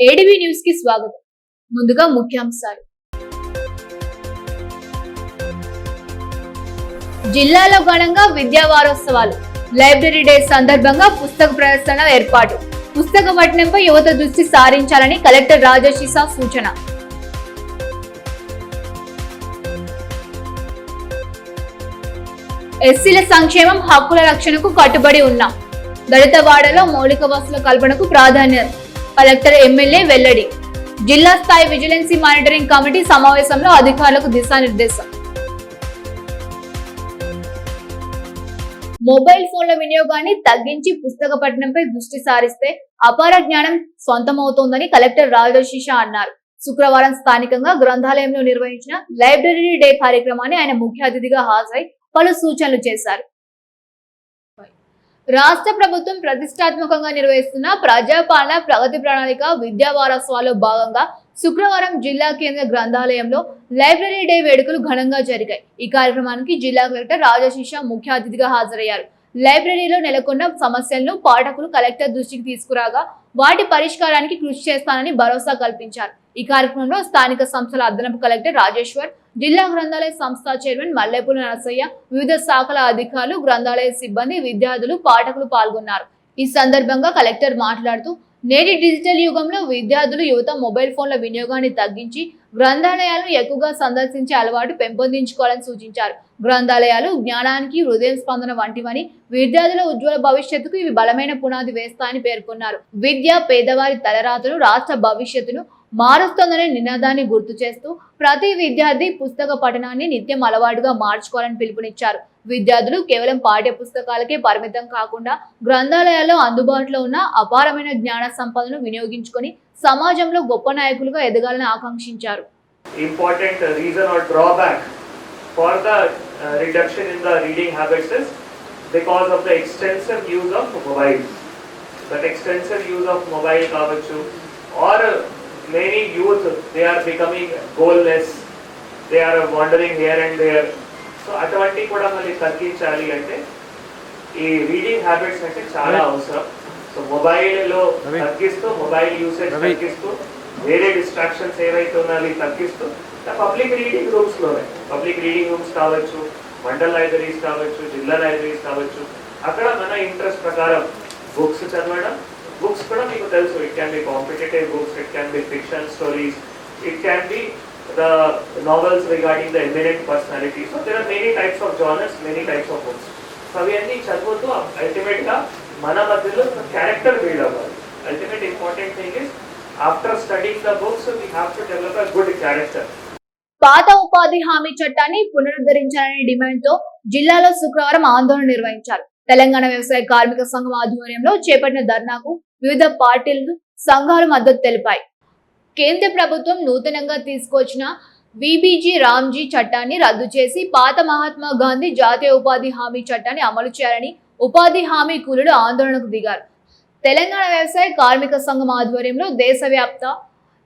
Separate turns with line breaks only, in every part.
ADV news కి స్వాగతం. ముందుగా ముఖ్యాంశాలు. జిల్లాలో ఘనంగా విద్యా వారోత్సవాలు. లైబ్రరీ డే సందర్భంగా పుస్తక ప్రదర్శన ఏర్పాటు. పుస్తక పఠనంపై యువత దృష్టి సారించాలని కలెక్టర్ రాజశీష సూచన. ఎస్సీల సంక్షేమం హక్కుల రక్షణకు కట్టుబడి ఉన్నాం. దళిత వాడలో మౌలిక వసతుల కల్పనకు ప్రాధాన్యత. కలెక్టర్ ఎమ్మెల్యే వెల్లడి. జిల్లా స్థాయి విజిలెన్సీ మానిటరింగ్ కమిటీ సమావేశంలో అధికారులకు దిశానిర్దేశం. మొబైల్ ఫోన్ల వినియోగాన్ని తగ్గించి పుస్తక పఠనంపై దృష్టి సారిస్తే అపార జ్ఞానం సొంతమవుతోందని కలెక్టర్ రాజశీష అన్నారు. శుక్రవారం స్థానికంగా గ్రంథాలయంలో నిర్వహించిన లైబ్రరీ డే కార్యక్రమాన్ని ఆయన ముఖ్య అతిథిగా హాజరై పలు సూచనలు చేశారు. రాష్ట్ర ప్రభుత్వం ప్రతిష్టాత్మకంగా నిర్వహిస్తున్న ప్రజాపాలన ప్రగతి ప్రణాళిక విద్యా వారోత్సవాల్లో భాగంగా శుక్రవారం జిల్లా కేంద్ర గ్రంథాలయంలో లైబ్రరీ డే వేడుకలు ఘనంగా జరిగాయి. ఈ కార్యక్రమానికి జిల్లా కలెక్టర్ రాజశీష ముఖ్య అతిథిగా హాజరయ్యారు. లైబ్రరీలో నెలకొన్న సమస్యలను పాఠకులు కలెక్టర్ దృష్టికి తీసుకురాగా వాటి పరిష్కారానికి కృషి చేస్తానని భరోసా కల్పించారు. ఈ కార్యక్రమంలో స్థానిక సంస్థల అదనపు కలెక్టర్ రాజేశ్వర్, జిల్లా గ్రంథాలయ సంస్థ చైర్మన్ మల్లెపూల నరసయ్య, వివిధ శాఖల అధికారులు, గ్రంథాలయ సిబ్బంది, విద్యార్థులు, పాఠకులు పాల్గొన్నారు. ఈ సందర్భంగా కలెక్టర్ మాట్లాడుతూ నేటి డిజిటల్ యుగంలో విద్యార్థులు యువత మొబైల్ ఫోన్ల వినియోగాన్ని తగ్గించి గ్రంథాలయాలను ఎక్కువగా సందర్శించే అలవాటు పెంపొందించుకోవాలని సూచించారు. గ్రంథాలయాలు జ్ఞానానికి హృదయ స్పందన వంటివని, విద్యార్థుల ఉజ్వల భవిష్యత్తుకు ఇవి బలమైన పునాది వేస్తాయని పేర్కొన్నారు. విద్య పేదవారి తలరాతను, రాష్ట్ర భవిష్యత్తును మారుస్తోందనే నినాదాన్ని గుర్తు చేస్తూ ప్రతి విద్యార్థి పుస్తక పఠనాన్ని నిత్యం అలవాటుగా మార్చుకోవాలని పిలుపునిచ్చారు. విద్యార్థులు కేవలం పాఠ్య పుస్తకాలకే పరిమితం కాకుండా గ్రంథాలయాల్లో అందుబాటులో ఉన్న అపారమైన జ్ఞాన సంపదను వినియోగించుకొని సమాజంలో గొప్ప నాయకులుగా ఎదగాలని ఆకాంక్షించారు.
Important reason or drawback for the reduction in the reading habits is because of the extensive use of mobile. That extensive use of mobile కావచ్చు, or many youth they are becoming goalless, they are wandering here and there. So అటువంటి కూడా మళ్ళీ తగ్గించాలి అంటే ఈ reading habits అంటే చాలా అవసరం. సో మొబైల్లో తగ్గిస్తూ, మొబైల్ యూసేజ్ తగ్గిస్తూ, వేరే డిస్ట్రాక్షన్స్ ఏవైతే ఉన్నాయో తగ్గిస్తూ పబ్లిక్ రీడింగ్ రూమ్స్లోనే, పబ్లిక్ రీడింగ్ రూమ్స్ కావచ్చు, మండల్ లైబ్రరీస్ కావచ్చు, జిల్లా లైబ్రరీస్ కావచ్చు, అక్కడ మన ఇంట్రెస్ట్ ప్రకారం బుక్స్ చదవడం. Books kuda meeku telusu, it can be competitive books, it can be fiction stories, it can be the novels regarding the eminent personalities. So there are many types of genres, many types of books. So avi anni chadvutu ultimate ga mana madhyalo character build avvali. Ultimate important thing is after studying the books we have to develop a good character.
పాత ఉపాధి హామీ చట్టాన్ని పునరుద్ధరించాలనే డిమాండ్తో జిల్లాలో శుక్రవారం ఆందోళన నిర్వహించారు. తెలంగాణ వ్యవసాయ కార్మిక సంఘం ఆధ్వర్యంలో చేపట్టిన ధర్నాకు వివిధ పార్టీలు, సంఘాలు మద్దతు తెలిపాయి. కేంద్ర ప్రభుత్వం నూతనంగా తీసుకొచ్చిన విబిజి రామ్జీ చట్టాన్ని రద్దు చేసి పాత మహాత్మా గాంధీ జాతీయ ఉపాధి హామీ చట్టాన్ని అమలు చేయాలని ఉపాధి హామీ కూలీలు ఆందోళనకు దిగారు. తెలంగాణ వ్యవసాయ కార్మిక సంఘం ఆధ్వర్యంలో దేశవ్యాప్త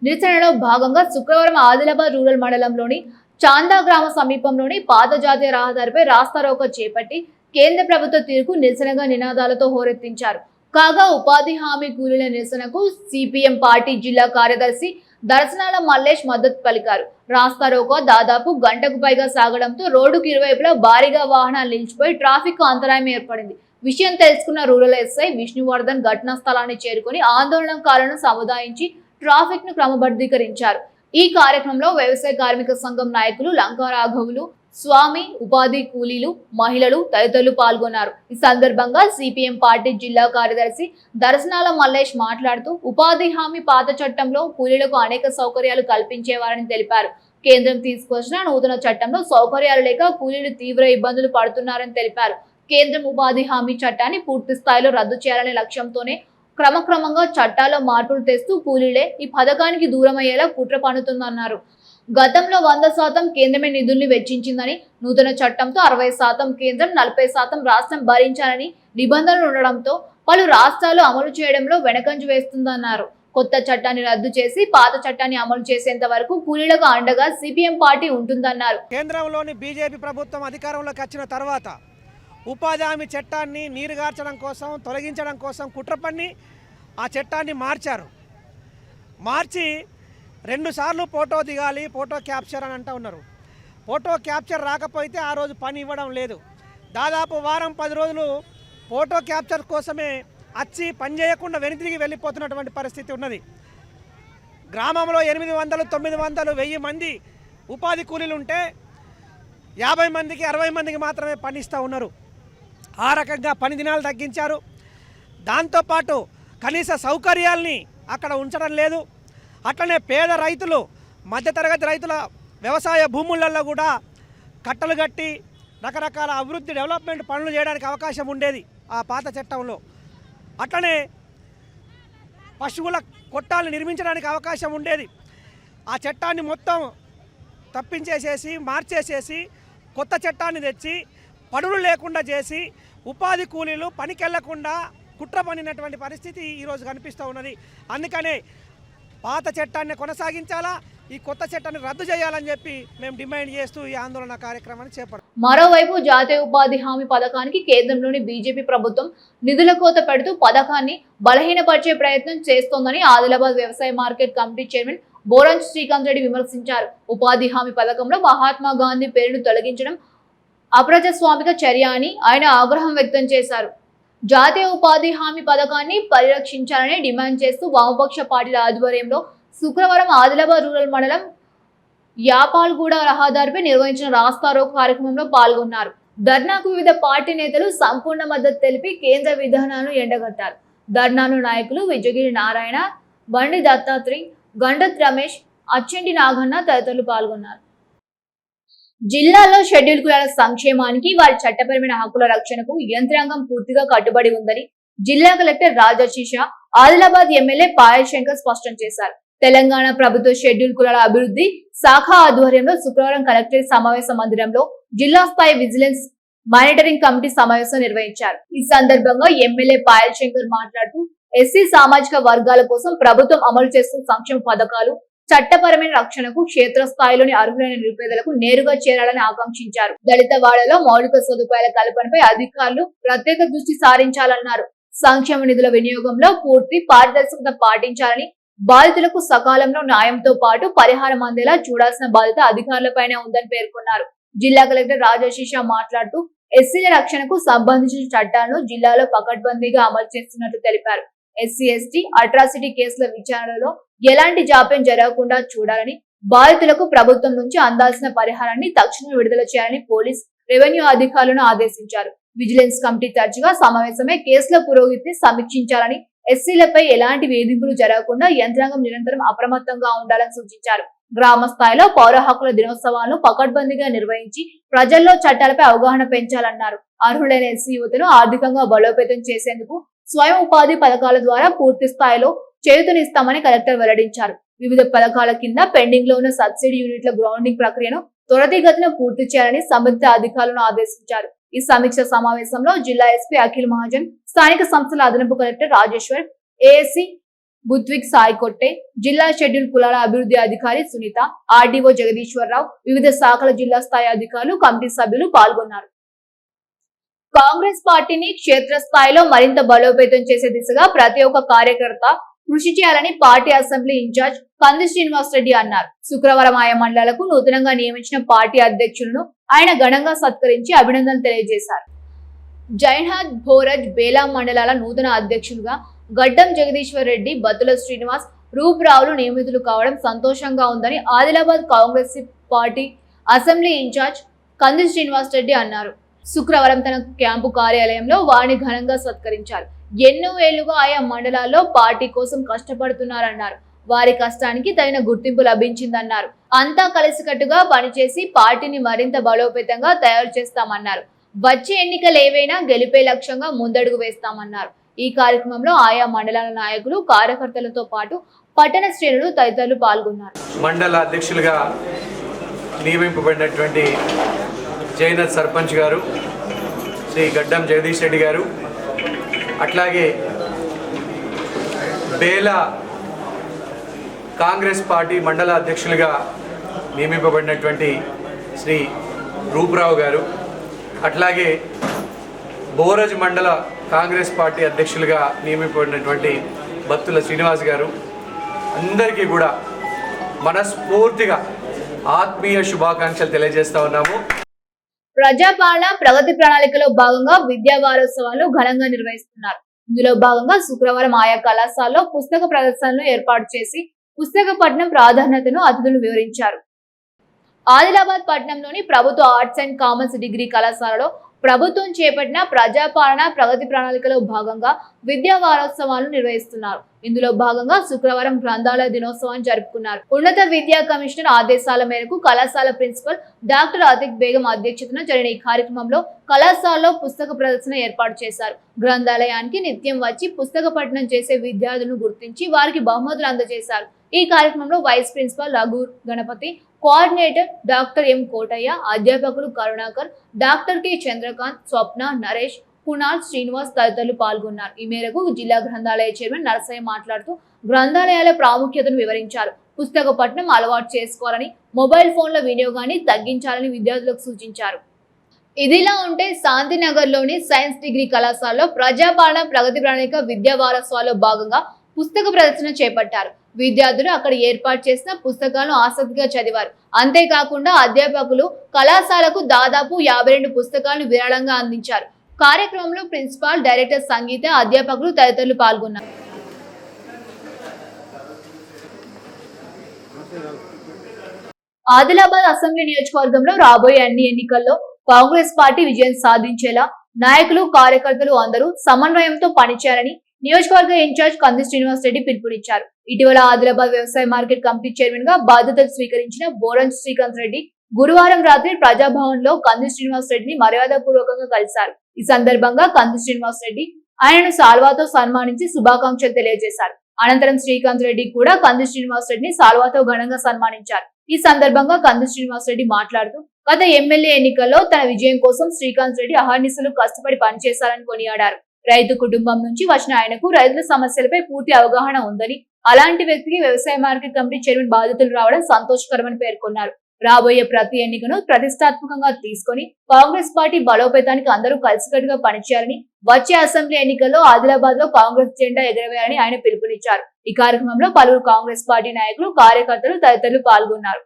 నిరసనలో భాగంగా శుక్రవారం ఆదిలాబాద్ రూరల్ మండలంలోని చాందా గ్రామ సమీపంలోని పాత జాతీయ రహదారిపై రాస్తారోకో చేపట్టి కేంద్ర ప్రభుత్వ తీరుకు నిరసనగా నినాదాలతో హోరెత్తించారు. కాగా ఉపాధి హామీ కూలీల నిరసనకు సిపిఎం పార్టీ జిల్లా కార్యదర్శి దర్శనాల మల్లేష్ మద్దతు పలికారు. రాస్తారోకో దాదాపు గంటకు పైగా సాగడంతో రోడ్డుకు ఇరువైపులా భారీగా వాహనాలు నిలిచిపోయి ట్రాఫిక్ అంతరాయం ఏర్పడింది. విషయం తెలుసుకున్న రూరల్ ఎస్ఐ విష్ణువర్ధన్ ఘటనా స్థలాన్ని చేరుకుని ఆందోళనకారులను సముదాయించి ట్రాఫిక్ ను క్రమబద్ధీకరించారు. ఈ కార్యక్రమంలో వ్యవసాయ కార్మిక సంఘం నాయకులు లంకా రాఘవులు, స్వామి, ఉపాధి కూలీలు, మహిళలు తదితరులు పాల్గొన్నారు. ఈ సందర్భంగా సిపిఎం పార్టీ జిల్లా కార్యదర్శి దర్శనాల మల్లేష్ మాట్లాడుతూ ఉపాధి హామీ పాత చట్టంలో కూలీలకు అనేక సౌకర్యాలు కల్పించేవారని తెలిపారు. కేంద్రం తీసుకొచ్చిన నూతన చట్టంలో సౌకర్యాలు లేక కూలీలు తీవ్ర ఇబ్బందులు పడుతున్నారని తెలిపారు. కేంద్రం ఉపాధి హామీ చట్టాన్ని పూర్తి స్థాయిలో రద్దు చేయాలనే లక్ష్యంతోనే క్రమక్రమంగా చట్టాల్లో మార్పులు తెస్తూ కూలీలే ఈ పథకానికి దూరమయ్యేలా కుట్ర పన్నుతుందన్నారు. గతంలో 100% కేంద్రమే నిధుల్ని వెచ్చించిందని, నూతన చట్టంతో 60% కేంద్రం, 40% రాష్ట్రం భరించాలని నిబంధనలు ఉండడంతో పలు రాష్ట్రాలు అమలు చేయడంలో వెనకంజ వేస్తుందన్నారు. కొత్త చట్టాన్ని రద్దు చేసి పాత చట్టాన్ని అమలు చేసేంత వరకు కూలీలకు అండగా సిపిఎం పార్టీ ఉంటుందన్నారు.
కేంద్రంలోని బీజేపీ ప్రభుత్వం అధికారంలోకి వచ్చిన తర్వాత ఉపాధి హామీ చట్టాన్ని నీరుగార్చడం కోసం, తొలగించడం కోసం కుట్ర పన్ని ఆ చట్టాన్ని మార్చారు. మార్చి 2 సార్లు ఫోటో దిగాలి, ఫోటో క్యాప్చర్ అని అంటూ ఉన్నారు. ఫోటో క్యాప్చర్ రాకపోతే ఆ రోజు పని ఇవ్వడం లేదు. దాదాపు వారం 10 రోజులు ఫోటో క్యాప్చర్ కోసమే వచ్చి పని చేయకుండా వెనుతిరిగి వెళ్ళిపోతున్నటువంటి పరిస్థితి ఉన్నది. గ్రామంలో 800, 900, 1000 మంది ఉపాధి కూలీలు ఉంటే 50 మందికి 60 మందికి మాత్రమే పని ఇస్తూ ఉన్నారు. ఆ రకంగా పని దినాలు తగ్గించారు. దాంతోపాటు కనీస సౌకర్యాల్ని అక్కడ ఉంచడం లేదు. అట్లనే పేద రైతులు, మధ్యతరగతి రైతుల వ్యవసాయ భూములలో కూడా కట్టలు కట్టి రకరకాల అభివృద్ధి డెవలప్మెంట్ పనులు చేయడానికి అవకాశం ఉండేది ఆ పాత చట్టంలో. అట్లనే పశువుల కొట్టాలను నిర్మించడానికి అవకాశం ఉండేది. ఆ చట్టాన్ని మొత్తం తప్పించేసేసి మార్చేసేసి కొత్త చట్టాన్ని తెచ్చి పనులు లేకుండా చేసి ఉపాధి కూలీలు పనికెళ్లకుండా కుట్ర పనినటువంటి పరిస్థితి ఈరోజు కనిపిస్తూ ఉన్నది. అందుకనే పాత చట్టాన్ని కొనసాగించాలా, ఈ కొత్త చట్టాన్ని రద్దు చేయాలని చెప్పి మేము డిమాండ్ చేస్తూ ఈ ఆందోళన కార్యక్రమాన్ని చేపట్టాం.
మరోవైపు జాతీయ ఉపాధి హామీ పథకానికి కేంద్రంలోని బీజేపీ ప్రభుత్వం నిధుల కోత పెడుతూ పథకాన్ని బలహీనపరిచే ప్రయత్నం చేస్తోందని ఆదిలాబాద్ వ్యవసాయ market committee chairman Boranj Srikanth Reddy విమర్శించారు. ఉపాధి హామీ పథకంలో మహాత్మా గాంధీ పేరును తొలగించడం అప్రజాస్వామిక చర్య అని ఆయన ఆగ్రహం వ్యక్తం చేశారు. జాతీయ ఉపాధి హామీ పథకాన్ని పరిరక్షించాలని డిమాండ్ చేస్తూ వామపక్ష పార్టీల ఆధ్వర్యంలో శుక్రవారం ఆదిలాబాద్ రూరల్ మండలం యాపాల్గూడ రహదారిపై నిర్వహించిన రాస్తారోకో కార్యక్రమంలో పాల్గొన్నారు. ధర్నాకు వివిధ పార్టీ నేతలు సంపూర్ణ మద్దతు తెలిపి కేంద్ర విధానాలను ఎండగట్టారు. ధర్నాను నాయకులు విజయగిరి నారాయణ, బండి దత్తాత్రి, గండత్ రమేష్, అచ్చెంటి నాగన్న తదితరులు పాల్గొన్నారు. జిల్లాలో షెడ్యూల్ కులాల సంక్షేమానికి, వారి చట్టపరమైన హక్కుల రక్షణకు యంత్రాంగం పూర్తిగా కట్టుబడి ఉందని జిల్లా కలెక్టర్ రాజశీష ఆదిలాబాద్ ఎమ్మెల్యే పాయల్ శంకర్ స్పష్టం చేశారు. తెలంగాణ ప్రభుత్వ షెడ్యూల్ కులాల అభివృద్ధి శాఖ ఆధ్వర్యంలో శుక్రవారం కలెక్టరేట్ సమావేశ మందిరంలో జిల్లా స్థాయి విజిలెన్స్ మానిటరింగ్ కమిటీ సమావేశం నిర్వహించారు. ఈ సందర్భంగా ఎమ్మెల్యే పాయల్ శంకర్ మాట్లాడుతూ ఎస్సీ సామాజిక వర్గాల కోసం ప్రభుత్వం అమలు చేస్తున్న సంక్షేమ పథకాలు చట్టపరమైన రక్షణకు క్షేత్రస్థాయిలోని అర్హులైన నిరుపేదలకు నేరుగా చేరాలని ఆకాంక్షించారు. దళిత వాడలో మౌలిక సదుపాయాల కల్పనపై అధికారులు ప్రత్యేక దృష్టి సారించాలన్నారు. సంక్షేమ నిధుల వినియోగంలో పూర్తి పారదర్శకత పాటించాలని, బాధితులకు సకాలంలో న్యాయంతో పాటు పరిహారం అందేలా చూడాల్సిన బాధ్యత అధికారులపైనే ఉందని పేర్కొన్నారు. జిల్లా కలెక్టర్ రాజశీష మాట్లాడుతూ ఎస్సీల రక్షణకు సంబంధించిన చట్టాలను జిల్లాలో పకడ్బందీగా అమలు చేస్తున్నట్లు తెలిపారు. ఎస్సీ ఎస్టీ అట్రాసిటీ కేసుల విచారణలో ఎలాంటి జాప్యం జరగకుండా చూడాలని, బాధితులకు ప్రభుత్వం నుంచి అందాల్సిన పరిహారాన్ని తక్షణమే విడుదల చేయాలని పోలీస్, రెవెన్యూ అధికారులను ఆదేశించారు. విజిలెన్స్ కమిటీ తరచుగా సమావేశమై కేసుల పురోగతిని సమీక్షించాలని, ఎస్సీలపై ఎలాంటి వేధింపులు జరగకుండా యంత్రాంగం నిరంతరం అప్రమత్తంగా ఉండాలని సూచించారు. గ్రామ స్థాయిలో పౌర హక్కుల దినోత్సవాలను పకడ్బందీగా నిర్వహించి ప్రజల్లో చట్టాలపై అవగాహన పెంచాలన్నారు. అర్హులైన ఎస్సీ యువతను ఆర్థికంగా బలోపేతం చేసేందుకు స్వయం ఉపాధి పథకాల ద్వారా పూర్తి స్థాయిలో చేయూతనిస్తామని కలెక్టర్ వెల్లడించారు. వివిధ పథకాల కింద పెండింగ్ లో ఉన్న సబ్సిడీ యూనిట్ల గ్రౌండింగ్ ప్రక్రియను త్వరితగతిన పూర్తి చేయాలని సంబంధిత అధికారులను ఆదేశించారు. ఈ సమీక్ష సమావేశంలో జిల్లా ఎస్పీ అఖిల్ మహాజన్, స్థానిక సంస్థల అదనపు కలెక్టర్ రాజేశ్వర్, ఏఎస్సీ బుద్విక్ సాయి కొట్టే, జిల్లా షెడ్యూల్ కులాల అభివృద్ధి అధికారి సునీత, ఆర్డీఓ జగదీశ్వరరావు, వివిధ శాఖల జిల్లా స్థాయి అధికారులు, కమిటీ సభ్యులు పాల్గొన్నారు. కాంగ్రెస్ పార్టీని క్షేత్రస్థాయిలో మరింత బలోపేతం చేసే దిశగా ప్రతి ఒక్క కార్యకర్త కృషి చేయాలని party assembly incharge Kandi Srinivas Reddy అన్నారు. శుక్రవారం ఆయా మండలాలకు నూతనంగా నియమించిన పార్టీ అధ్యక్షులను ఆయన ఘనంగా సత్కరించి అభినందనలు తెలియజేశారు. జైన్హాద్, భోరజ్, బేలా మండలాల నూతన అధ్యక్షులుగా గడ్డం జగదీశ్వర్ రెడ్డి, బత్తుల శ్రీనివాస్, రూపురావులు నియమితులు కావడం సంతోషంగా ఉందని Adilabad Congress party assembly incharge Kandi Srinivas Reddy అన్నారు. శుక్రవారం తన క్యాంపు కార్యాలయంలో వారిని ఘనంగా సత్కరించారు. ఎన్నో ఏళ్లుగా ఆయా మండలాల్లో పార్టీ కోసం కష్టపడుతున్నారన్నారు. వారి కష్టానికి తగిన గుర్తింపు లభించిందన్నారు. అంతా కలిసికట్టుగా పనిచేసి పార్టీని మరింత బలోపేతంగా తయారు చేస్తామన్నారు. వచ్చే ఎన్నికలు ఏవైనా గెలిపే లక్ష్యంగా ముందడుగు వేస్తామన్నారు. ఈ కార్యక్రమంలో ఆయా మండలాల నాయకులు, కార్యకర్తలతో పాటు పట్టణ శ్రేణులు తదితరులు పాల్గొన్నారు.
మండల అధ్యక్షులుగా నియమింపబడినటువంటి జైనత్ సర్పంచ్ గారు, శ్రీ గడ్డం జగదీష్ రెడ్డి గారు, అట్లాగే బేలా కాంగ్రెస్ పార్టీ మండల అధ్యక్షులుగా నియమింపబడినటువంటి శ్రీ రూపురావు గారు, అట్లాగే బోరజ్ మండల కాంగ్రెస్ పార్టీ అధ్యక్షులుగా నియమింపబడినటువంటి బత్తుల శ్రీనివాస్ గారు, అందరికీ కూడా మనస్ఫూర్తిగా ఆత్మీయ శుభాకాంక్షలు తెలియజేస్తా ఉన్నాము.
ప్రజాపాలన ప్రగతి ప్రణాళికలో భాగంగా విద్యా వారోత్సవాలు ఘనంగా నిర్వహిస్తున్నారు. ఇందులో భాగంగా శుక్రవారం ఆయా కళాశాలలో పుస్తక ప్రదర్శనలు ఏర్పాటు చేసి పుస్తక పఠనం ప్రాధాన్యతను అతిథులు వివరించారు. ఆదిలాబాద్ పట్టణంలోని ప్రభుత్వ ఆర్ట్స్ అండ్ కామర్స్ డిగ్రీ కళాశాలలో ప్రభుత్వం చేపట్టిన ప్రజాపాలన ప్రగతి ప్రణాళికలో భాగంగా విద్యా వారోత్సవాలను నిర్వహిస్తున్నారు. ఇందులో భాగంగా శుక్రవారం గ్రంథాలయ దినోత్సవాన్ని జరుపుకున్నారు. ఉన్నత విద్యా కమిషనర్ ఆదేశాల మేరకు కళాశాల ప్రిన్సిపల్ డాక్టర్ అతిక్ బేగం అధ్యక్షతన జరిగిన ఈ కార్యక్రమంలో కళాశాలలో పుస్తక ప్రదర్శన ఏర్పాటు చేశారు. గ్రంథాలయానికి నిత్యం వచ్చి పుస్తక పఠనం చేసే విద్యార్థులను గుర్తించి వారికి బహుమతులు అందజేశారు. ఈ కార్యక్రమంలో vice principal Raghu Ganapathi, coordinator doctor M Kotaiah, అధ్యాపకులు కరుణాకర్, డాక్టర్ కె చంద్రకాంత్, స్వప్న, నరేష్, కునాల్, శ్రీనివాస్ తదితరులు పాల్గొన్నారు. ఈ మేరకు జిల్లా గ్రంథాలయ చైర్మన్ నరసయ్య మాట్లాడుతూ గ్రంథాలయాల ప్రాముఖ్యతను వివరించారు. పుస్తక పఠనం అలవాటు చేసుకోవాలని, మొబైల్ ఫోన్ల వినియోగాన్ని తగ్గించాలని విద్యార్థులకు సూచించారు. ఇదిలా ఉంటే శాంతినగర్లోని సైన్స్ డిగ్రీ కళాశాలలో ప్రజాపాలన ప్రగతి ప్రణాళిక విద్యా వారోత్సవాల్లో భాగంగా పుస్తక ప్రదర్శన చేపట్టారు. విద్యార్థులు అక్కడ ఏర్పాటు చేసిన పుస్తకాలను ఆసక్తిగా చదివారు. అంతేకాకుండా అధ్యాపకులు కళాశాలకు దాదాపు 52 పుస్తకాలను విరాళంగా అందించారు. కార్యక్రమంలో ప్రిన్సిపాల్, డైరెక్టర్ సంగీత, అధ్యాపకులు తదితరులు పాల్గొన్నారు. ఆదిలాబాద్ అసెంబ్లీ నియోజకవర్గంలో రాబోయే అన్ని ఎన్నికల్లో కాంగ్రెస్ పార్టీ విజయం సాధించేలా నాయకులు, కార్యకర్తలు అందరూ సమన్వయంతో పనిచేయాలని నియోజకవర్గ ఇన్ఛార్జ్ కంది శ్రీనివాస్ రెడ్డి పిలుపునిచ్చారు. ఇటీవల ఆదిలాబాద్ వ్యవసాయ మార్కెట్ కమిటీ చైర్మన్ గా బాధ్యతలు స్వీకరించిన బోరంజ్ శ్రీకాంత్ రెడ్డి గురువారం రాత్రి ప్రజాభవన్ లో కంది శ్రీనివాస్ రెడ్డిని మర్యాదపూర్వకంగా కలిశారు. ఈ సందర్భంగా కంది శ్రీనివాస్ రెడ్డి ఆయనను సాల్వాతో సన్మానించి శుభాకాంక్షలు తెలియజేశారు. అనంతరం శ్రీకాంత్ రెడ్డి కూడా కంది శ్రీనివాస్ రెడ్డిని సాల్వాతో ఘనంగా సన్మానించారు. ఈ సందర్భంగా కంది శ్రీనివాస్ రెడ్డి మాట్లాడుతూ గత ఎమ్మెల్యే ఎన్నికల్లో తన విజయం కోసం శ్రీకాంత్ రెడ్డి అహర్నిశలు కష్టపడి పనిచేశారని కొనియాడారు. రైతు కుటుంబం నుంచి వచ్చిన ఆయనకు రైతుల సమస్యలపై పూర్తి అవగాహన ఉందని, అలాంటి వ్యక్తికి వ్యవసాయ మార్కెట్ కమిటీ చైర్మన్ బాధ్యతలు రావడం సంతోషకరమని పేర్కొన్నారు. రాబోయే ప్రతి ఎన్నికను ప్రతిష్టాత్మకంగా తీసుకొని కాంగ్రెస్ పార్టీ బలోపేతానికి అందరూ కలిసికట్టుగా పనిచేయాలని, వచ్చే అసెంబ్లీ ఎన్నికల్లో ఆదిలాబాద్ లో కాంగ్రెస్ జెండా ఎగరవేయాలని ఆయన పిలుపునిచ్చారు. ఈ కార్యక్రమంలో పలువురు కాంగ్రెస్ పార్టీ నాయకులు, కార్యకర్తలు తదితరులు పాల్గొన్నారు.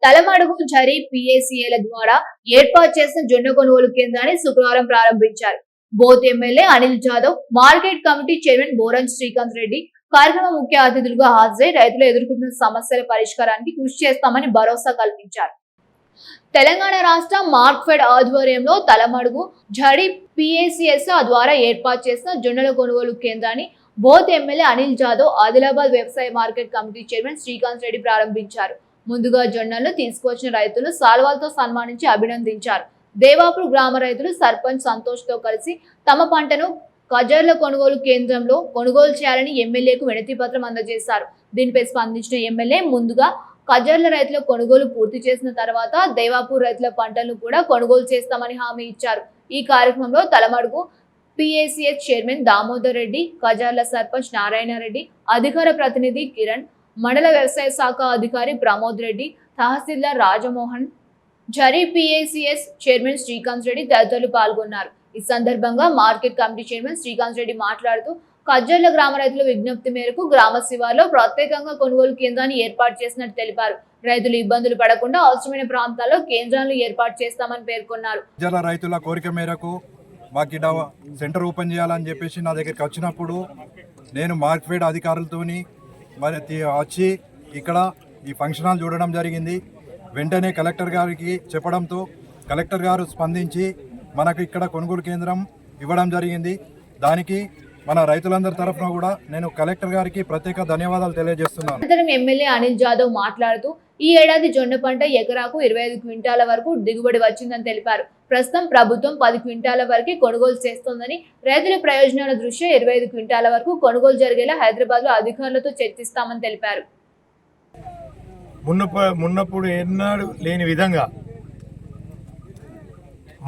తలమడుగు జరి పిఏసీఏల ద్వారా ఏర్పాటు చేసిన జొన్న కొనుగోలు కేంద్రాన్ని శుక్రవారం ప్రారంభించారు. Boath MLA Anil Jadhav, market committee chairman Boranj Srikanth Reddy కార్యక్రమ ముఖ్య అతిథులుగా హాజరై రైతులు ఎదుర్కొంటున్న సమస్యల పరిష్కారానికి కృషి చేస్తామని భరోసా కల్పించారు. తెలంగాణ రాష్ట్ర మార్క్ఫెడ్ ఆధ్వర్యంలో తలమడుగు జడి పిఏసీఎస్ ద్వారా ఏర్పాటు చేసిన జొన్నల కొనుగోలు కేంద్రాన్ని బోత్ ఎమ్మెల్యే అనిల్ జాదవ్, ఆదిలాబాద్ వ్యవసాయ market committee chairman Srikanth Reddy ప్రారంభించారు. ముందుగా జొన్నలను తీసుకువచ్చిన రైతులు సాల్వాలతో సన్మానించి అభినందించారు. దేవాపూర్ గ్రామ రైతులు సర్పంచ్ సంతోష్ తో కలిసి తమ పంటను కజర్ల కొనుగోలు కేంద్రంలో కొనుగోలు చేయాలని ఎమ్మెల్యేకు వినతి పత్రం అందజేశారు. దీనిపై స్పందించిన ఎమ్మెల్యే ముందుగా కజర్ల రైతుల కొనుగోలు పూర్తి చేసిన తర్వాత దేవాపూర్ రైతుల పంటలను కూడా కొనుగోలు చేస్తామని హామీ ఇచ్చారు. ఈ కార్యక్రమంలో తలమడుగు పిఏసీఎస్ చైర్మన్ దామోదర్ రెడ్డి, కజర్ల సర్పంచ్ నారాయణ రెడ్డి, అధికార ప్రతినిధి కిరణ్, మండల వ్యవసాయ శాఖ అధికారి ప్రమోద్ రెడ్డి, తహసీల్దార్ రాజమోహన్, జరి పిఏసీఎస్ చైర్మన్ శ్రీకాంత్ రెడ్డి తదితరులు పాల్గొన్నారు. ఈ సందర్భంగా market committee chairman Srikanth Reddy మాట్లాడుతూ కజ్జర్ల గ్రామ రైతుల విజ్ఞప్తి మేరకు గ్రామ శివార్లో ప్రత్యేకంగా కొనుగోలు కేంద్రాన్ని ఏర్పాటు చేసినట్టు తెలిపారు. రైతులు ఇబ్బందులు పడకుండా అవసరమైన ప్రాంతాల్లో కేంద్రాలను ఏర్పాటు చేస్తామని పేర్కొన్నారు.
కజ్జర్ల రైతుల కోరిక మేరకు మాకు సెంటర్ ఓపెన్ చేయాలని చెప్పేసి నా దగ్గరికి వచ్చినప్పుడు నేను మార్కెట్ అధికారులతోని మరి వచ్చి ఇక్కడ ఈ ఫంక్షన్ హాల్ చూడడం జరిగింది. వెంటనే కలెక్టర్ గారికి చెప్పడంతో కలెక్టర్ గారు స్పందించి మనకు ఇక్కడ కొనుగోలు కేంద్రం ఇవ్వడం జరిగింది. దానికి మన రైతులందరి తరఫున కూడా నేను కలెక్టర్ గారికి ప్రత్యేక ధన్యవాదాలు తెలియజేస్తున్నాను.
అనంతరం ఎమ్మెల్యే అనిల్ జాదవ్ మాట్లాడుతూ ఈ ఏడాది జొన్న పంట ఎకరాకు 25 క్వింటాల వరకు దిగుబడి వచ్చిందని తెలిపారు. ప్రస్తుతం ప్రభుత్వం 10 క్వింటాల వరకు కొనుగోలు చేస్తోందని, రైతుల ప్రయోజనాల దృష్ట్యా 25 క్వింటాల వరకు కొనుగోలు జరిగేలా హైదరాబాద్ లో అధికారులతో చర్చిస్తామని తెలిపారు.
మున్నప్పుడు ఎన్నడూ లేని విధంగా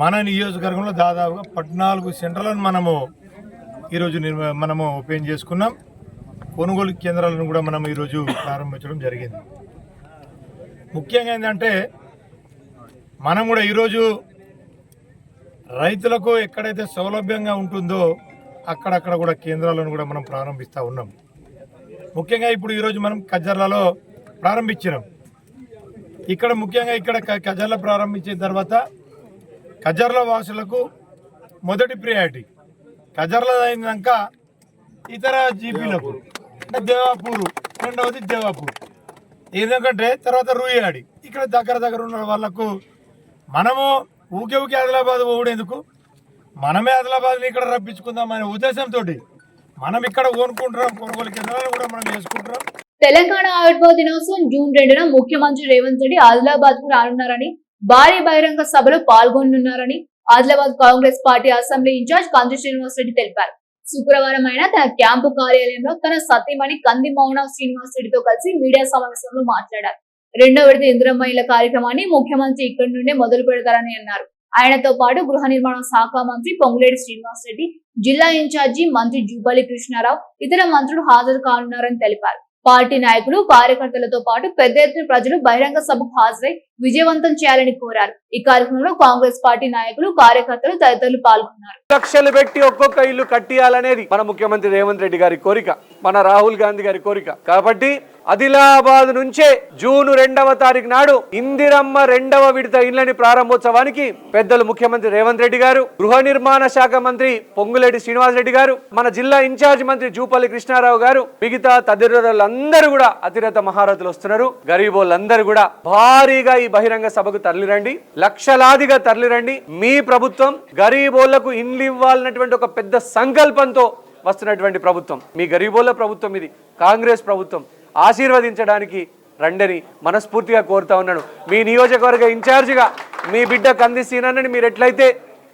మన నియోజకవర్గంలో దాదాపుగా 14 సెంటర్లను మనము ఈరోజు మనము ఓపెన్ చేసుకున్నాం. కొనుగోలు కేంద్రాలను కూడా మనం ఈరోజు ప్రారంభించడం జరిగింది. ముఖ్యంగా ఏంటంటే మనం కూడా ఈరోజు రైతులకు ఎక్కడైతే సౌలభ్యంగా ఉంటుందో అక్కడక్కడ కూడా కేంద్రాలను కూడా మనం ప్రారంభిస్తూ ఉన్నాం. ముఖ్యంగా ఇప్పుడు ఈరోజు మనం కజర్లలో ప్రారంభించినాం. ఇక్కడ ముఖ్యంగా ఇక్కడ కజర్ల ప్రారంభించిన తర్వాత కజర్ల వాసులకు మొదటి ప్రియారిటీ, కజర్ల అయినాక ఇతర జీపీలకు, అంటే దేవాపూరు, రెండవది దేవాపూర్, ఎందుకంటే తర్వాత రూయాడి. ఇక్కడ దగ్గర ఉన్న వాళ్ళకు మనము ఊకే ఆదిలాబాద్ పోవడేందుకు, మనమే ఆదిలాబాద్ని ఇక్కడ రప్పించుకుందాం అనే ఉద్దేశంతో మనం ఇక్కడ కొనుక్కుంటున్నాం. కొనుగోలు కేంద్రాలను కూడా మనం చేసుకుంటున్నాం.
తెలంగాణ ఆవిర్భావ దినోత్సవం జూన్ 2న ముఖ్యమంత్రి రేవంత్ రెడ్డి ఆదిలాబాద్ కు రానున్నారని, భారీ బహిరంగ సభలో పాల్గొనున్నారని Adilabad Congress party assembly incharge Kandi Srinivas Reddy తెలిపారు. శుక్రవారం ఆయన తన క్యాంపు కార్యాలయంలో తన సతీమణి కంది మౌన శ్రీనివాస్ రెడ్డితో కలిసి మీడియా సమావేశంలో మాట్లాడారు. 2వ విడత ఇందిరమ్మ ఇళ్ల కార్యక్రమాన్ని ముఖ్యమంత్రి ఇక్కడి నుండే మొదలు పెడతారని అన్నారు. ఆయనతో పాటు గృహ నిర్మాణ శాఖ మంత్రి పొంగులేటి శ్రీనివాస్ రెడ్డి, జిల్లా ఇన్ఛార్జి మంత్రి జూపల్లి కృష్ణారావు, ఇతర మంత్రులు హాజరు కానున్నారని తెలిపారు. పార్టీ నాయకులు, కార్యకర్తలతో పాటు పెద్ద ఎత్తున ప్రజలు బహిరంగ సభకు హాజరై విజయవంతం చేయాలని కోరారు. ఈ కార్యక్రమంలో కాంగ్రెస్ పార్టీ నాయకులు, కార్యకర్తలు తదితరులు పాల్గొన్నారు.
లక్షలు పెట్టి ఒక్కొక్క ఇల్లు కట్టియాలనేది మన ముఖ్యమంత్రి రేవంత్ రెడ్డి గారి కోరిక, మన రాహుల్ గాంధీ గారి కోరిక. కాబట్టి ఆదిలాబాద్ నుంచే జూన్ 2వ తారీఖు నాడు ఇందిరమ్మ 2వ విడత ఇళ్లని ప్రారంభోత్సవానికి పెద్దలు ముఖ్యమంత్రి రేవంత్ రెడ్డి గారు, గృహ నిర్మాణ శాఖ మంత్రి పొంగులేటి శ్రీనివాస్ రెడ్డి గారు, మన జిల్లా ఇన్ఛార్జ్ మంత్రి జూపల్లి కృష్ణారావు గారు, మిగతా తదితరులందరూ కూడా అతిరథ మహారథులు వస్తున్నారు. గరీబోళ్ళందరూ కూడా భారీగా ఈ బహిరంగ సభకు తరలిరండి, లక్షలాదిగా తరలిరండి. మీ ప్రభుత్వం గరీబోళ్లకు ఇండ్లు ఇవ్వాలన్నటువంటి ఒక పెద్ద సంకల్పంతో వస్తున్నటువంటి ప్రభుత్వం, మీ గరీబోళ్ల ప్రభుత్వం, ఇది కాంగ్రెస్ ప్రభుత్వం. ఆశీర్వదించడానికి రండని మనస్ఫూర్తిగా కోరుతా ఉన్నాను. మీ నియోజకవర్గ ఇన్ఛార్జిగా మీ బిడ్డ కంది సీనన్నని మీరు ఎట్లయితే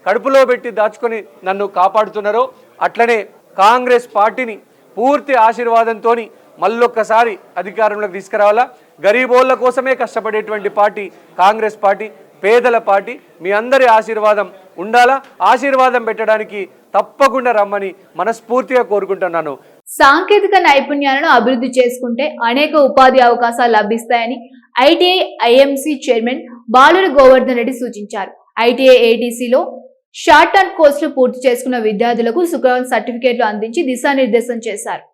కడుపులో పెట్టి దాచుకొని నన్ను కాపాడుతున్నారో, అట్లనే కాంగ్రెస్ పార్టీని పూర్తి ఆశీర్వాదంతో మళ్ళొక్కసారి అధికారంలోకి తీసుకురావాలా. గరీబోళ్ల కోసమే కష్టపడేటువంటి పార్టీ కాంగ్రెస్ పార్టీ, పేదల పార్టీ. మీ అందరి ఆశీర్వాదం ఉండాలా. ఆశీర్వాదం పెట్టడానికి తప్పకుండా రమ్మని మనస్ఫూర్తిగా కోరుకుంటున్నాను.
సాంకేతిక నైపుణ్యాలను అభివృద్ధి చేసుకుంటే అనేక ఉపాధి అవకాశాలు లభిస్తాయని ITI IMC chairman Baluri Govardhan Reddy సూచించారు. ఐటీఐ ఏటీసీలో షార్ట్ టర్మ్ కోర్సులు పూర్తి చేసుకున్న విద్యార్థులకు శుక్రవారం సర్టిఫికేట్లు అందించి దిశానిర్దేశం చేశారు.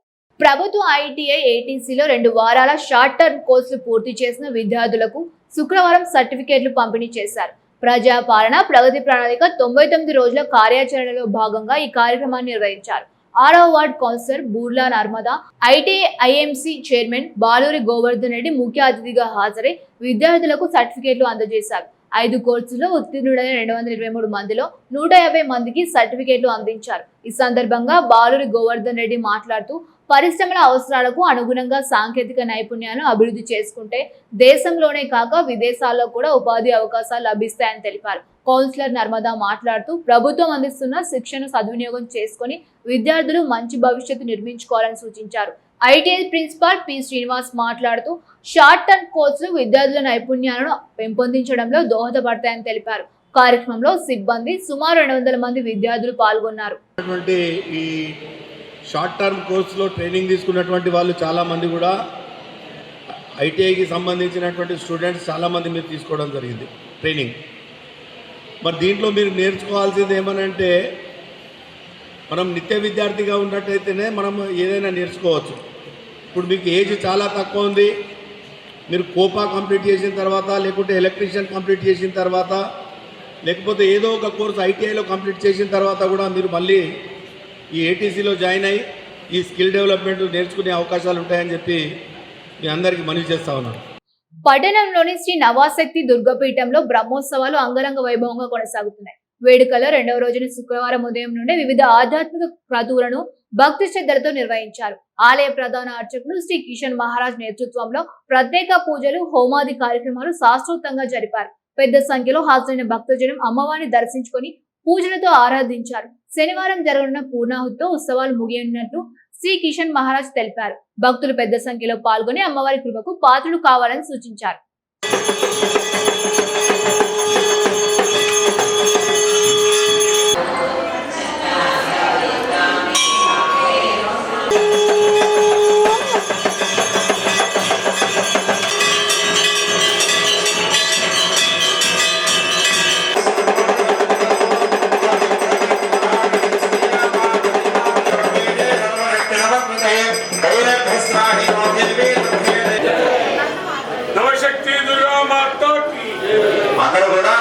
ప్రభుత్వ ఐటీఐ ఏటీసీలో 2 వారాల షార్ట్ టర్మ్ కోర్సులు పూర్తి చేసిన విద్యార్థులకు శుక్రవారం సర్టిఫికేట్లు పంపిణీ చేశారు. ప్రజాపాలన ప్రగతి ప్రణాళిక 99 రోజుల కార్యాచరణలో భాగంగా ఈ కార్యక్రమాన్ని నిర్వహించారు. 6వ ward councillor Boorla Narmada, ITI IMC chairman Baluri Govardhan Reddy ముఖ్య అతిథిగా హాజరై విద్యార్థులకు సర్టిఫికేట్లు అందజేశారు. 5 కోర్సుల్లో ఉత్తీర్ణుడైన 223 మందిలో 150 మందికి సర్టిఫికేట్లు అందించారు. ఈ సందర్భంగా బాలూరి గోవర్ధన్ రెడ్డి మాట్లాడుతూ, పరిశ్రమల అవసరాలకు అనుగుణంగా సాంకేతిక నైపుణ్యాలను అభివృద్ధి చేసుకుంటే దేశంలోనే కాక విదేశాల్లో కూడా ఉపాధి అవకాశాలు లభిస్తాయని తెలిపారు. కౌన్సిలర్ నర్మదా మాట్లాడుతూ, ప్రభుత్వం అందిస్తున్న శిక్షను సద్వినియోగం చేసుకుని విద్యార్థులు మంచి భవిష్యత్తు నిర్మించుకోవాలని సూచించారు. ఐటీఐ ప్రిన్సిపాల్ పి శ్రీనివాస్ మాట్లాడుతూ, షార్ట్ టర్మ్ కోర్సులు విద్యార్థుల నైపుణ్యాలను పెంపొందించడంలో దోహదపడతాయని తెలిపారు. కార్యక్రమంలో సిబ్బంది, సుమారు 200 మంది విద్యార్థులు పాల్గొన్నారు.
ఈ షార్ట్ టర్మ్ కోర్సులో ట్రైనింగ్ తీసుకున్నటువంటి వాళ్ళు చాలామంది కూడా ఐటీఐకి సంబంధించినటువంటి స్టూడెంట్స్ చాలామంది మీరు తీసుకోవడం జరిగింది ట్రైనింగ్. మరి దీంట్లో మీరు నేర్చుకోవాల్సింది ఏమనంటే, మనం నిత్య విద్యార్థిగా ఉన్నట్టయితేనే మనం ఏదైనా నేర్చుకోవచ్చు. ఇప్పుడు మీకు ఏజ్ చాలా తక్కువ ఉంది, మీరు కోపా కంప్లీట్ చేసిన తర్వాత, లేకుంటే ఎలక్ట్రీషియన్ కంప్లీట్ చేసిన తర్వాత, లేకపోతే ఏదో ఒక కోర్సు ఐటీఐలో కంప్లీట్ చేసిన తర్వాత కూడా మీరు మళ్ళీ ఈ ఏటీసీలో జాయిన్ అయ్యి ఈ స్కిల్ డెవలప్మెంట్ నేర్చుకునే అవకాశాలు ఉంటాయని చెప్పి మీ అందరికీ మనవి చేస్తా ఉన్నాను.
పట్టణంలోని శ్రీ నవాశక్తి దుర్గపీఠంలో బ్రహ్మోత్సవాలు అంగరంగ వైభవంగా కొనసాగుతున్నాయి. వేడుకల 2వ రోజున శుక్రవారం ఉదయం నుండి వివిధ ఆధ్యాత్మిక క్రతువులను భక్తి శ్రద్ధలతో నిర్వహించారు. ఆలయ ప్రధాన అర్చకులు శ్రీ కిషన్ మహారాజ్ నేతృత్వంలో ప్రత్యేక పూజలు, హోమాది కార్యక్రమాలు శాస్త్రోక్తంగా జరిపారు. పెద్ద సంఖ్యలో హాజరైన భక్తజనం అమ్మవారిని దర్శించుకొని పూజలతో ఆరాధించారు. శనివారం జరగనున్న పూర్ణాహుతితో ఉత్సవాలు ముగియనున్నట్లు శ్రీ కిషన్ మహారాజ్ తెలిపారు. భక్తులు పెద్ద సంఖ్యలో పాల్గొని అమ్మవారి కృపకు పాత్రులు కావాలని సూచించారు.
Swami అక్కడ కూడా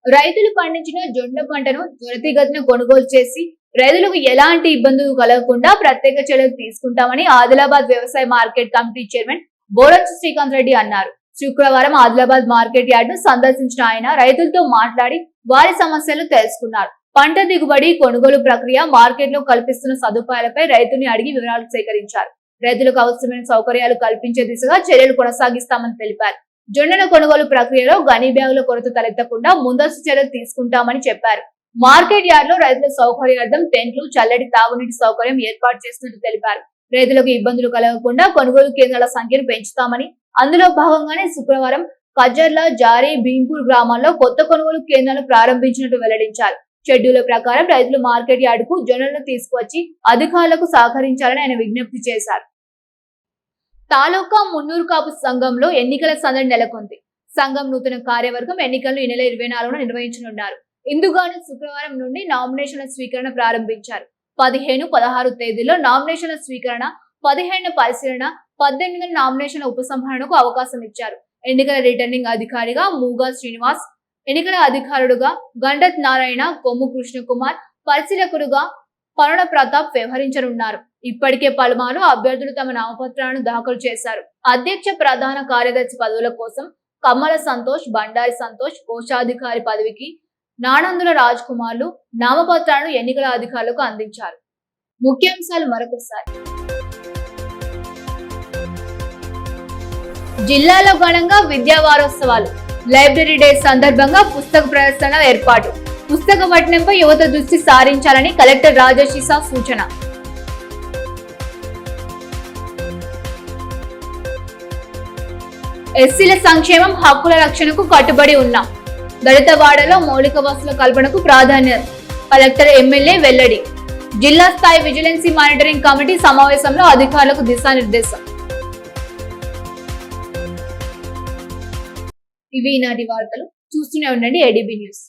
రైతులు పండించిన జొన్న పంటను త్వరితగతిన కొనుగోలు చేసి రైతులకు ఎలాంటి ఇబ్బందులు కలగకుండా ప్రత్యేక చర్యలు తీసుకుంటామని ఆదిలాబాద్ వ్యవసాయ మార్కెట్ కమిటీ చైర్మన్ బోరచ్చు శ్రీకాంత్ రెడ్డి అన్నారు. శుక్రవారం ఆదిలాబాద్ మార్కెట్ యార్డ్ ను సందర్శించిన ఆయన రైతులతో మాట్లాడి వారి సమస్యలు తెలుసుకున్నారు. పంట దిగుబడి, కొనుగోలు ప్రక్రియ, మార్కెట్ లో కల్పిస్తున్న సదుపాయాలపై రైతుని అడిగి వివరాలు సేకరించారు. రైతులకు అవసరమైన సౌకర్యాలు కల్పించే దిశగా చర్యలు కొనసాగిస్తామని తెలిపారు. జొన్నల కొనుగోలు ప్రక్రియలో గని బ్యాగుల కొరత తలెత్తకుండా ముందస్తు చర్యలు తీసుకుంటామని చెప్పారు. మార్కెట్ యార్డ్ లో రైతుల సౌకర్యార్థం టెంట్లు, చల్లటి తాగునీటి సౌకర్యం ఏర్పాటు చేస్తున్నట్టు తెలిపారు. రైతులకు ఇబ్బందులు కలగకుండా కొనుగోలు కేంద్రాల సంఖ్యను పెంచుతామని, అందులో భాగంగానే శుక్రవారం కజర్ల, జారీ, భీంపూర్ గ్రామాల్లో కొత్త కొనుగోలు కేంద్రాలు ప్రారంభించినట్టు వెల్లడించారు. షెడ్యూల్ ప్రకారం రైతులు మార్కెట్ యార్డ్ కు జొన్నలను తీసుకువచ్చి అధికారులకు సహకరించాలని ఆయన విజ్ఞప్తి చేశారు. తాలూకా మున్నూరు కాపు సంఘంలో ఎన్నికల సందడి నెలకొంది. సంఘం నూతన కార్యవర్గం ఎన్నికలను ఈ నెల 24న నిర్వహించనున్నారు. ఇందుగాను శుక్రవారం నుండి నామినేషన్ల స్వీకరణ ప్రారంభించారు. 15, 16 తేదీల్లో నామినేషన్ల స్వీకరణ, 15న పరిశీలన, 18న నామినేషన్ల ఉపసంహరణకు అవకాశం ఇచ్చారు. ఎన్నికల రిటర్నింగ్ అధికారిగా మూగా శ్రీనివాస్, ఎన్నికల అధికారుడుగా గండత్ నారాయణ, కొమ్ము కృష్ణకుమార్, పరిశీలకుడుగా పరుణ ప్రతాప్ వ్యవహరించనున్నారు. ఇప్పటికే పలుమార్లు అభ్యర్థులు తమ నామపత్రాలను దాఖలు చేశారు. అధ్యక్ష, ప్రధాన కార్యదర్శి పదవుల కోసం కమ్మల సంతోష్, బండారి సంతోష్, కోశాధికారి పదవికి నానందుల రాజ్ కుమార్లు నామపత్రాలను ఎన్నికల అధికారులకు అందించారు. ముఖ్యాంశాలు మరొకసారి. జిల్లాలో ఘనంగా విద్యా వారోత్సవాలు. లైబ్రరీ డే సందర్భంగా పుస్తక ప్రదర్శన ఏర్పాటు. పుస్తక పఠనంపై యువత దృష్టి సారించాలని కలెక్టర్ రాజశీసా సూచన. ఎస్సీల సంక్షేమం, హక్కుల రక్షణకు కట్టుబడి ఉన్నాం. దళిత వాడలో మౌలిక వసతుల కల్పనకు ప్రాధాన్యత. కలెక్టర్, ఎమ్మెల్యే వెల్లడి. జిల్లా స్థాయి విజిలెన్సీ మానిటరింగ్ కమిటీ సమావేశంలో అధికారులకు దిశానిర్దేశం. ఇవి ఈనాటి వార్తలు. చూస్తూనే ఉండండి ADB న్యూస్.